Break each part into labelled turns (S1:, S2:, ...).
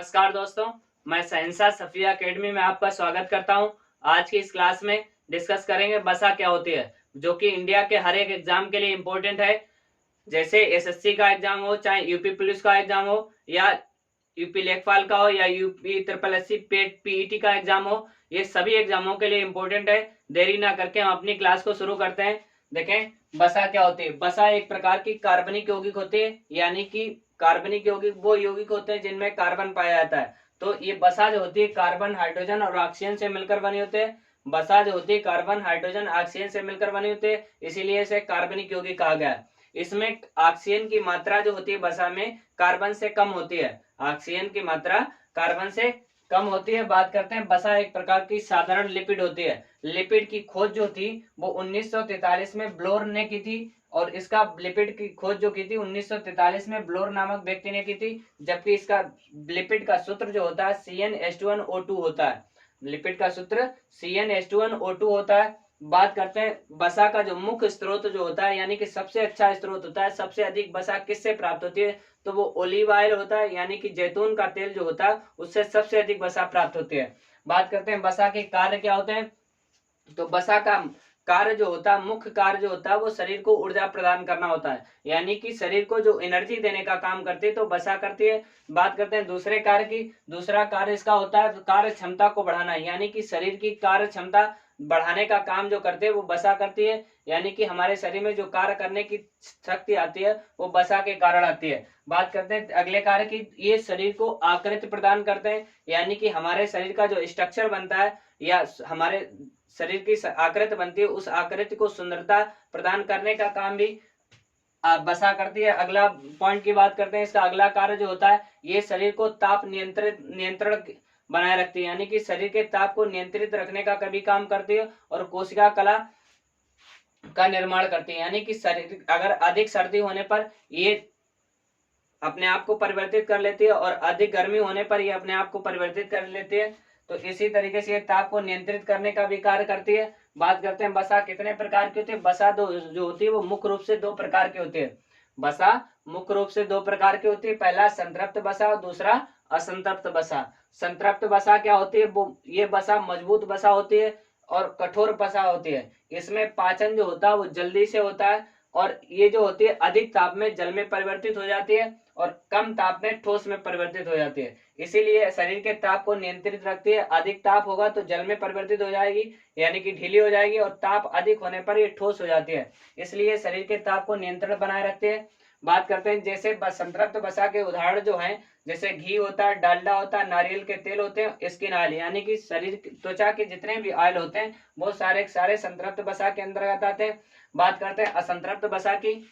S1: नमस्कार दोस्तों, मैं सहनसा सफिया एकेडमी में आपका स्वागत करता हूं। आज की इस क्लास में डिस्कस करेंगे बसा क्या होती है, जो कि इंडिया के हर एक एग्जाम के लिए इम्पोर्टेंट है। जैसे एसएससी का एग्जाम हो, चाहे यूपी पुलिस का एग्जाम हो, या यूपी लेखपाल का हो, या यूपी ट्रिपल एससी पेट पीईटी का एग्जाम हो, ये सभी एग्जामों के लिए इम्पोर्टेंट है। देरी ना करके हम अपनी क्लास को शुरू करते हैं। देखें बसा क्या होती है। बसा एक प्रकार की कार्बनिक यौगिक होती है, यानी कि कार्बनिक यौगिक वो यौगिक होते हैं जिनमें कार्बन पाया जाता है। तो ये बसा जो होती है कार्बन, हाइड्रोजन और ऑक्सीजन से मिलकर बनी होती है। बसा जो होती है कार्बन, हाइड्रोजन, ऑक्सीजन से मिलकर बनी होती है, इसीलिए इसे कार्बनिक यौगिक कहा गया है। इसमें ऑक्सीजन की मात्रा जो होती है बसा में कार्बन से कम होती है। ऑक्सीजन की मात्रा कार्बन से कम होती है। बात करते हैं, बसा एक प्रकार की साधारण लिपिड होती है। लिपिड की खोज जो थी वो 1943 में ब्लोर ने की थी, और इसका लिपिड की खोज जो की थी 1943 में ब्लोर नामक व्यक्ति ने की थी। जबकि इसका लिपिड का सूत्र जो होता है CnH2nO2 होता है। लिपिड का सूत्र CnH2nO2 होता है। बात करते हैं बसा का जो मुख्य स्रोत जो होता है, यानी कि सबसे अच्छा स्रोत होता है, सबसे अधिक बसा किससे प्राप्त होती है, तो वो ओलिव ऑयल होता है, यानी कि जैतून का तेल जो होता है उससे सबसे अधिक बसा प्राप्त होती है। बात करते हैं बसा के कार्य क्या होते हैं। तो बसा का कार्य जो होता है, मुख्य कार्य जो होता है, वो शरीर को ऊर्जा प्रदान करना होता है, यानी कि शरीर को जो एनर्जी देने का काम करती है तो बसा करती है। बात करते हैं दूसरे कार्य की। दूसरा कार्य इसका होता है कार्य क्षमता को बढ़ाना, यानी कि शरीर की कार्य क्षमता बढ़ाने का काम जो करते हैं वो बसा करती है, यानी कि हमारे शरीर में जो कार्य करने की शक्ति आती है वो बसा के कारण आती है। बात करते हैं अगले कार्य की। ये शरीर को आकृति प्रदान करते हैं, यानी कि हमारे शरीर का जो स्ट्रक्चर बनता है या हमारे शरीर की आकृति बनती है, उस आकृति को सुंदरता प्रदान करने का काम भी बसा करती है। अगला पॉइंट की बात करते हैं, इसका अगला कार्य जो होता है, ये शरीर को ताप नियंत्रण बनाए रखती है, यानी कि शरीर के ताप को नियंत्रित रखने का कभी काम करती है, और कोशिका कला का निर्माण करती है, यानी कि शरीर अगर अधिक सर्दी होने पर ये अपने आप को परिवर्तित कर लेती है, और अधिक गर्मी होने पर ये अपने आप को परिवर्तित कर लेती है। तो इसी तरीके से ये ताप को नियंत्रित करने का भी कार्य करती है। बात करते हैं बसा कितने प्रकार की होती है। बसा दो जो होती है वो मुख्य रूप से दो प्रकार की होती है। बसा मुख्य रूप से दो प्रकार की होती है। पहला संतृप्त बसा और दूसरा असंतृप्त बसा। संतृप्त बसा क्या होती है, वो ये बसा मजबूत बसा होती है और कठोर बसा होती है। इसमें पाचन जो होता है वो जल्दी से होता है, और ये जो होती है अधिक ताप में जल में परिवर्तित हो जाती है, और कम ताप में ठोस में परिवर्तित हो जाती है। इसीलिए शरीर के ताप को नियंत्रित रखती है। अधिक ताप होगा तो जल में परिवर्तित हो जाएगी, यानी कि ढीली हो जाएगी, और ताप अधिक होने पर ये ठोस हो जाती है। इसलिए शरीर के ताप को नियंत्रण बनाए रखते हैं। बात करते हैं जैसे संतृप्त बसा के उदाहरण जो हैं, जैसे घी होता है, डालडा होता है, नारियल के तेल होते हैं, स्किन ऑयल, यानी कि शरीर त्वचा के जितने भी ऑयल होते हैं वो सारे सारे संतृप्त बसा के अंतर्गत आते हैं। बात करते हैं असंतृप्त बसा की।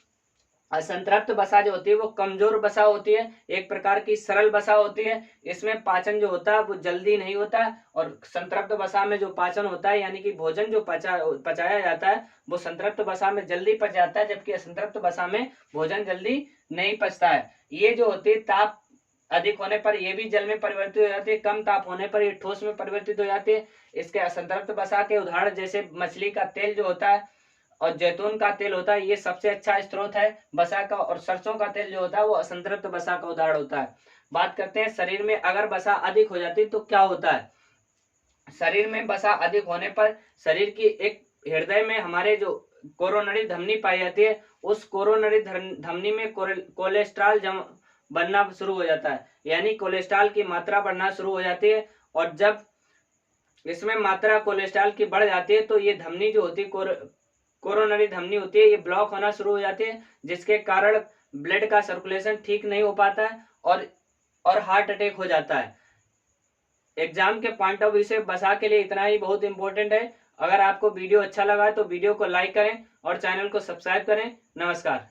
S1: असंतृप्त बसा जो होती है वो कमजोर बसा होती है, एक प्रकार की सरल बसा होती है। इसमें पाचन जो होता है वो जल्दी नहीं होता है, और संतृप्त बसा में जो पाचन होता है, यानी कि भोजन जो पचाया जाता है वो संतृप्त बसा में जल्दी पच जाता है, जबकि असंतृप्त बसा में भोजन जल्दी नहीं पचता है। ये जो होती है ताप अधिक होने पर ये भी जल में परिवर्तित हो जाती है, कम ताप होने पर ये ठोस में परिवर्तित हो जाती है। इसके असंतृप्त बसा के उदाहरण जैसे मछली का तेल जो होता है और जैतून का तेल होता है, ये सबसे अच्छा स्रोत है बसा का, और सरसों का तेल जो होता है वो असंतृप्त बसा का उदाहरण होता है। बात करते हैं शरीर में अगर बसा अधिक हो जाती है तो क्या होता है। शरीर में बसा अधिक होने पर शरीर की एक हृदय में हमारे जो कोरोनरी धमनी पाई जाती है, उस कोरोनरी धमनी में कोलेस्ट्रॉल बनना शुरू हो जाता है, यानी कोलेस्ट्रॉल की मात्रा बढ़ना शुरू हो जाती है। और जब इसमें मात्रा कोलेस्ट्रॉल की बढ़ जाती है तो ये धमनी जो होती है कोरोनरी धमनी होती है, ये ब्लॉक होना शुरू हो जाती है, जिसके कारण ब्लड का सर्कुलेशन ठीक नहीं हो पाता है, और हार्ट अटैक हो जाता है। एग्जाम के पॉइंट ऑफ व्यू से बसा के लिए इतना ही बहुत इंपॉर्टेंट है। अगर आपको वीडियो अच्छा लगा है तो वीडियो को लाइक करें और चैनल को सब्सक्राइब करें। नमस्कार।